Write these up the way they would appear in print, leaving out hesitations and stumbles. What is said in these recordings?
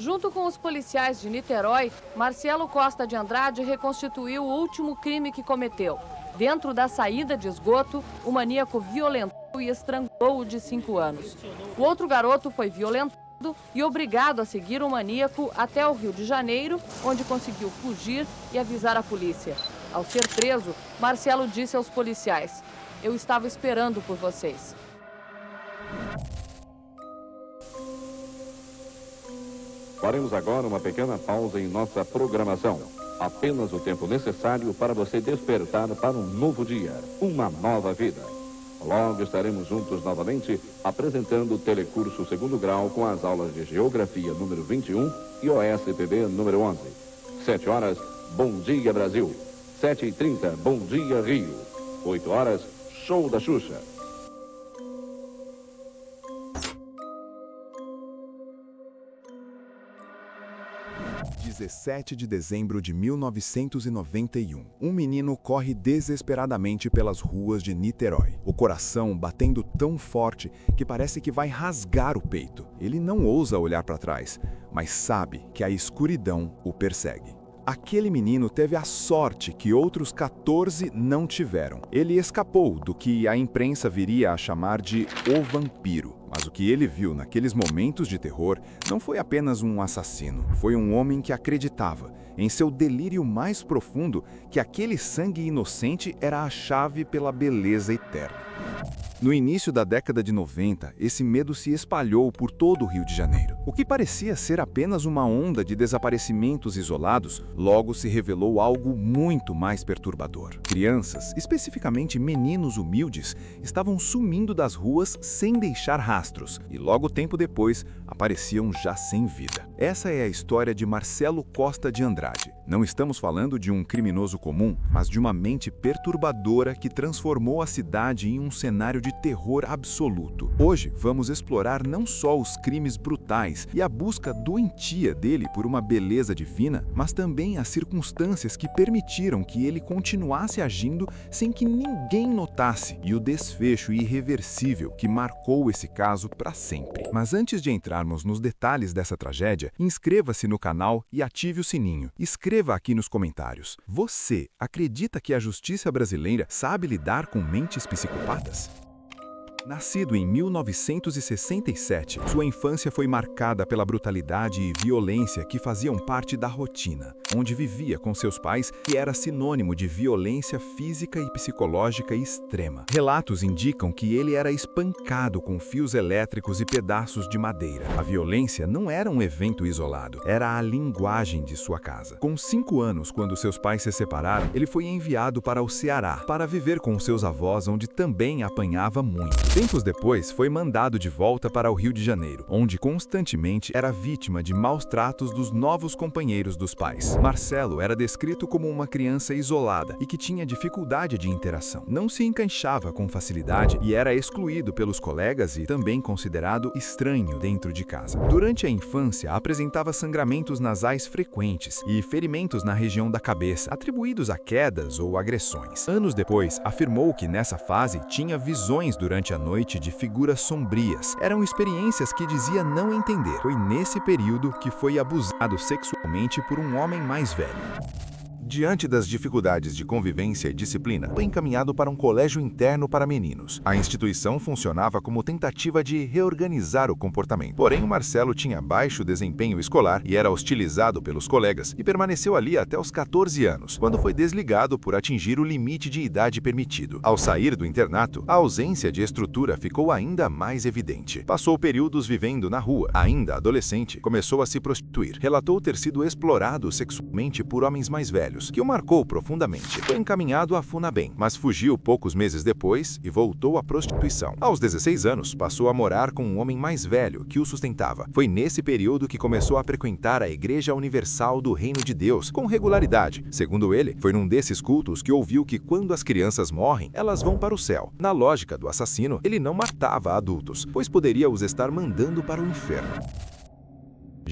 Junto com os policiais de Niterói, Marcelo Costa de Andrade reconstituiu o último crime que cometeu. Dentro da saída de esgoto, o maníaco violentou e estrangulou o de 5 anos. O outro garoto foi violentado e obrigado a seguir o maníaco até o Rio de Janeiro, onde conseguiu fugir e avisar a polícia. Ao ser preso, Marcelo disse aos policiais: "Eu estava esperando por vocês." Faremos agora uma pequena pausa em nossa programação. Apenas o tempo necessário para você despertar para um novo dia, uma nova vida. Logo estaremos juntos novamente, apresentando o Telecurso 2º Grau com as aulas de Geografia número 21 e OSPB número 11. 7 horas, Bom Dia Brasil. 7h30, Bom Dia Rio. 8 horas, Show da Xuxa. 17 de dezembro de 1991. Um menino corre desesperadamente pelas ruas de Niterói, o coração batendo tão forte que parece que vai rasgar o peito. Ele não ousa olhar para trás, mas sabe que a escuridão o persegue. Aquele menino teve a sorte que outros 14 não tiveram. Ele escapou do que a imprensa viria a chamar de o vampiro. Mas o que ele viu naqueles momentos de terror não foi apenas um assassino. Foi um homem que acreditava, em seu delírio mais profundo, que aquele sangue inocente era a chave pela beleza eterna. No início da década de 90, esse medo se espalhou por todo o Rio de Janeiro. O que parecia ser apenas uma onda de desaparecimentos isolados, logo se revelou algo muito mais perturbador. Crianças, especificamente meninos humildes, estavam sumindo das ruas sem deixar rastros e logo tempo depois apareciam já sem vida. Essa é a história de Marcelo Costa de Andrade. Não estamos falando de um criminoso comum, mas de uma mente perturbadora que transformou a cidade em um cenário de terror absoluto. Hoje vamos explorar não só os crimes brutais e a busca doentia dele por uma beleza divina, mas também as circunstâncias que permitiram que ele continuasse agindo sem que ninguém notasse e o desfecho irreversível que marcou esse caso para sempre. Mas antes de entrarmos nos detalhes dessa tragédia, inscreva-se no canal e ative o sininho. Escreva aqui nos comentários: você acredita que a justiça brasileira sabe lidar com mentes psicopatas? Nascido em 1967, sua infância foi marcada pela brutalidade e violência que faziam parte da rotina, onde vivia com seus pais, que era sinônimo de violência física e psicológica extrema. Relatos indicam que ele era espancado com fios elétricos e pedaços de madeira. A violência não era um evento isolado, era a linguagem de sua casa. Com 5 anos, quando seus pais se separaram, ele foi enviado para o Ceará, para viver com seus avós, onde também apanhava muito. Tempos depois, foi mandado de volta para o Rio de Janeiro, onde constantemente era vítima de maus tratos dos novos companheiros dos pais. Marcelo era descrito como uma criança isolada e que tinha dificuldade de interação. Não se encaixava com facilidade e era excluído pelos colegas e também considerado estranho dentro de casa. Durante a infância, apresentava sangramentos nasais frequentes e ferimentos na região da cabeça, atribuídos a quedas ou agressões. Anos depois, afirmou que nessa fase tinha visões durante a noite de figuras sombrias. Eram experiências que dizia não entender. Foi nesse período que foi abusado sexualmente por um homem mais velho. Diante das dificuldades de convivência e disciplina, foi encaminhado para um colégio interno para meninos. A instituição funcionava como tentativa de reorganizar o comportamento. Porém, o Marcelo tinha baixo desempenho escolar e era hostilizado pelos colegas e permaneceu ali até os 14 anos, quando foi desligado por atingir o limite de idade permitido. Ao sair do internato, a ausência de estrutura ficou ainda mais evidente. Passou períodos vivendo na rua. Ainda adolescente, começou a se prostituir. Relatou ter sido explorado sexualmente por homens mais velhos, que o marcou profundamente. Foi encaminhado à Funabem, mas fugiu poucos meses depois e voltou à prostituição. Aos 16 anos, passou a morar com um homem mais velho que o sustentava. Foi nesse período que começou a frequentar a Igreja Universal do Reino de Deus com regularidade. Segundo ele, foi num desses cultos que ouviu que quando as crianças morrem, elas vão para o céu. Na lógica do assassino, ele não matava adultos, pois poderia os estar mandando para o inferno.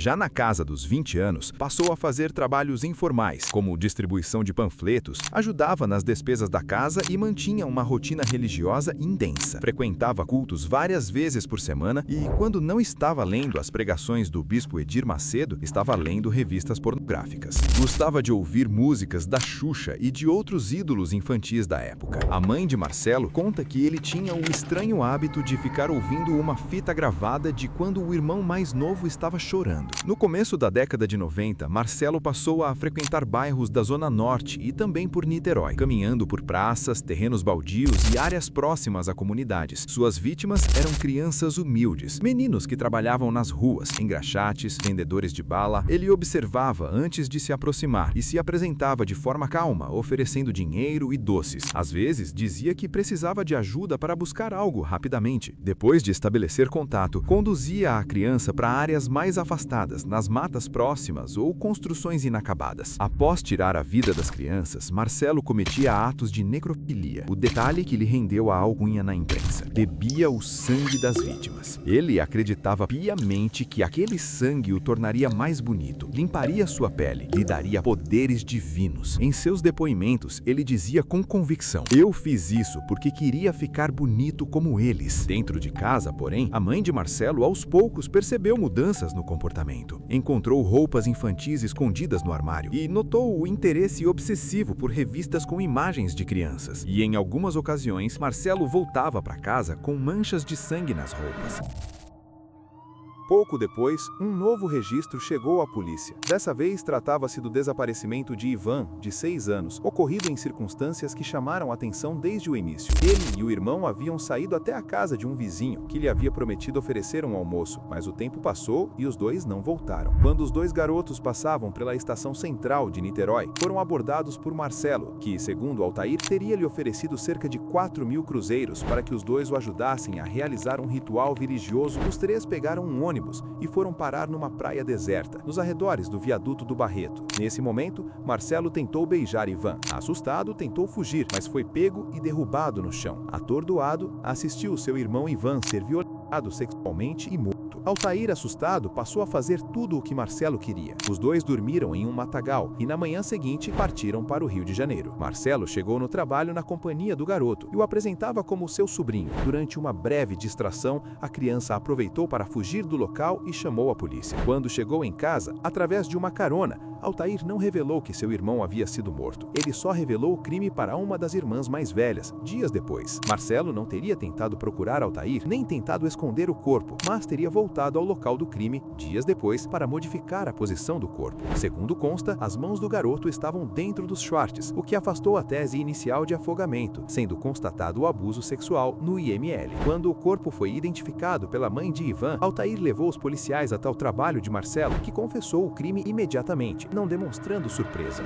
Já na casa dos 20 anos, passou a fazer trabalhos informais, como distribuição de panfletos, ajudava nas despesas da casa e mantinha uma rotina religiosa intensa. Frequentava cultos várias vezes por semana e, quando não estava lendo as pregações do bispo Edir Macedo, estava lendo revistas pornográficas. Gostava de ouvir músicas da Xuxa e de outros ídolos infantis da época. A mãe de Marcelo conta que ele tinha o estranho hábito de ficar ouvindo uma fita gravada de quando o irmão mais novo estava chorando. No começo da década de 90, Marcelo passou a frequentar bairros da Zona Norte e também por Niterói, caminhando por praças, terrenos baldios e áreas próximas a comunidades. Suas vítimas eram crianças humildes, meninos que trabalhavam nas ruas, engraxates, vendedores de bala. Ele observava antes de se aproximar e se apresentava de forma calma, oferecendo dinheiro e doces. Às vezes, dizia que precisava de ajuda para buscar algo rapidamente. Depois de estabelecer contato, conduzia a criança para áreas mais afastadas, nas matas próximas ou construções inacabadas. Após tirar a vida das crianças, Marcelo cometia atos de necrofilia, o detalhe que lhe rendeu a alcunha na imprensa. Bebia o sangue das vítimas. Ele acreditava piamente que aquele sangue o tornaria mais bonito, limparia sua pele, lhe daria poderes divinos. Em seus depoimentos, ele dizia com convicção: "Eu fiz isso porque queria ficar bonito como eles." Dentro de casa, porém, a mãe de Marcelo aos poucos percebeu mudanças no comportamento. Encontrou roupas infantis escondidas no armário e notou o interesse obsessivo por revistas com imagens de crianças. E em algumas ocasiões, Marcelo voltava para casa com manchas de sangue nas roupas. Pouco depois, um novo registro chegou à polícia. Dessa vez, tratava-se do desaparecimento de Ivan, de 6 anos, ocorrido em circunstâncias que chamaram a atenção desde o início. Ele e o irmão haviam saído até a casa de um vizinho, que lhe havia prometido oferecer um almoço, mas o tempo passou e os dois não voltaram. Quando os dois garotos passavam pela estação central de Niterói, foram abordados por Marcelo, que, segundo Altair, teria lhe oferecido cerca de 4.000 cruzeiros para que os dois o ajudassem a realizar um ritual religioso. Os três pegaram um ônibus e foram parar numa praia deserta, nos arredores do viaduto do Barreto. Nesse momento, Marcelo tentou beijar Ivan. Assustado, tentou fugir, mas foi pego e derrubado no chão. Atordoado, assistiu seu irmão Ivan ser violado sexualmente e morto. Altair, assustado, passou a fazer tudo o que Marcelo queria. Os dois dormiram em um matagal e na manhã seguinte partiram para o Rio de Janeiro. Marcelo chegou no trabalho na companhia do garoto e o apresentava como seu sobrinho. Durante uma breve distração, a criança aproveitou para fugir do local e chamou a polícia. Quando chegou em casa, através de uma carona, Altair não revelou que seu irmão havia sido morto. Ele só revelou o crime para uma das irmãs mais velhas, dias depois. Marcelo não teria tentado procurar Altair, nem tentado esconder o corpo, mas teria voltado ao local do crime, dias depois, para modificar a posição do corpo. Segundo consta, as mãos do garoto estavam dentro dos shorts, o que afastou a tese inicial de afogamento, sendo constatado o abuso sexual no IML. Quando o corpo foi identificado pela mãe de Ivan, Altair levou os policiais até o trabalho de Marcelo, que confessou o crime imediatamente, não demonstrando surpresa.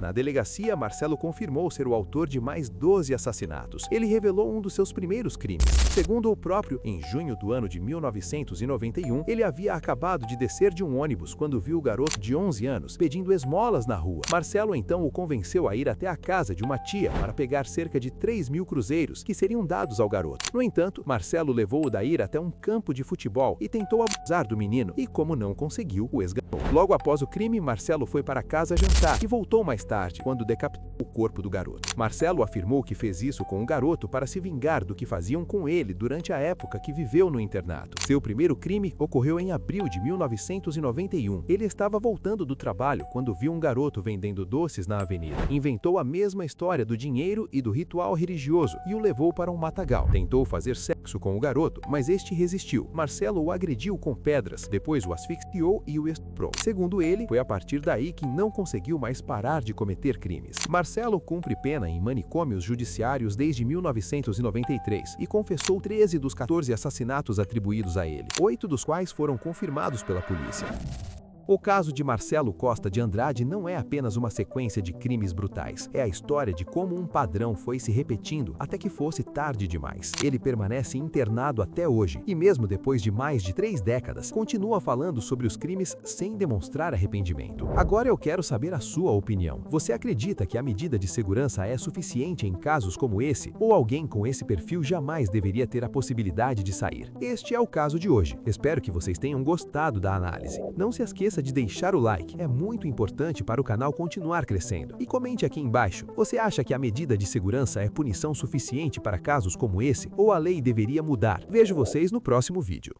Na delegacia, Marcelo confirmou ser o autor de mais 12 assassinatos. Ele revelou um dos seus primeiros crimes. Segundo o próprio, em junho do ano de 1991, ele havia acabado de descer de um ônibus quando viu o garoto de 11 anos pedindo esmolas na rua. Marcelo então o convenceu a ir até a casa de uma tia para pegar cerca de 3.000 cruzeiros que seriam dados ao garoto. No entanto, Marcelo levou o Dair até um campo de futebol e tentou abusar do menino e, como não conseguiu, o esganou. Logo após o crime, Marcelo foi para casa jantar e voltou mais tarde, quando decapitou o corpo do garoto. Marcelo afirmou que fez isso com o garoto para se vingar do que faziam com ele durante a época que viveu no internato. Seu primeiro crime ocorreu em abril de 1991. Ele estava voltando do trabalho quando viu um garoto vendendo doces na avenida. Inventou a mesma história do dinheiro e do ritual religioso e o levou para um matagal. Tentou fazer sexo com o garoto, mas este resistiu. Marcelo o agrediu com pedras, depois o asfixiou e o estuprou. Segundo ele, foi a partir daí que não conseguiu mais parar de cometer crimes. Marcelo cumpre pena em manicômios judiciários desde 1993 e confessou 13 dos 14 assassinatos atribuídos a ele, 8 dos quais foram confirmados pela polícia. O caso de Marcelo Costa de Andrade não é apenas uma sequência de crimes brutais. É a história de como um padrão foi se repetindo até que fosse tarde demais. Ele permanece internado até hoje e mesmo depois de mais de 3 décadas, continua falando sobre os crimes sem demonstrar arrependimento. Agora eu quero saber a sua opinião. Você acredita que a medida de segurança é suficiente em casos como esse? Ou alguém com esse perfil jamais deveria ter a possibilidade de sair? Este é o caso de hoje. Espero que vocês tenham gostado da análise. Não se esqueça de deixar o like, é muito importante para o canal continuar crescendo. E comente aqui embaixo, você acha que a medida de segurança é punição suficiente para casos como esse ou a lei deveria mudar? Vejo vocês no próximo vídeo.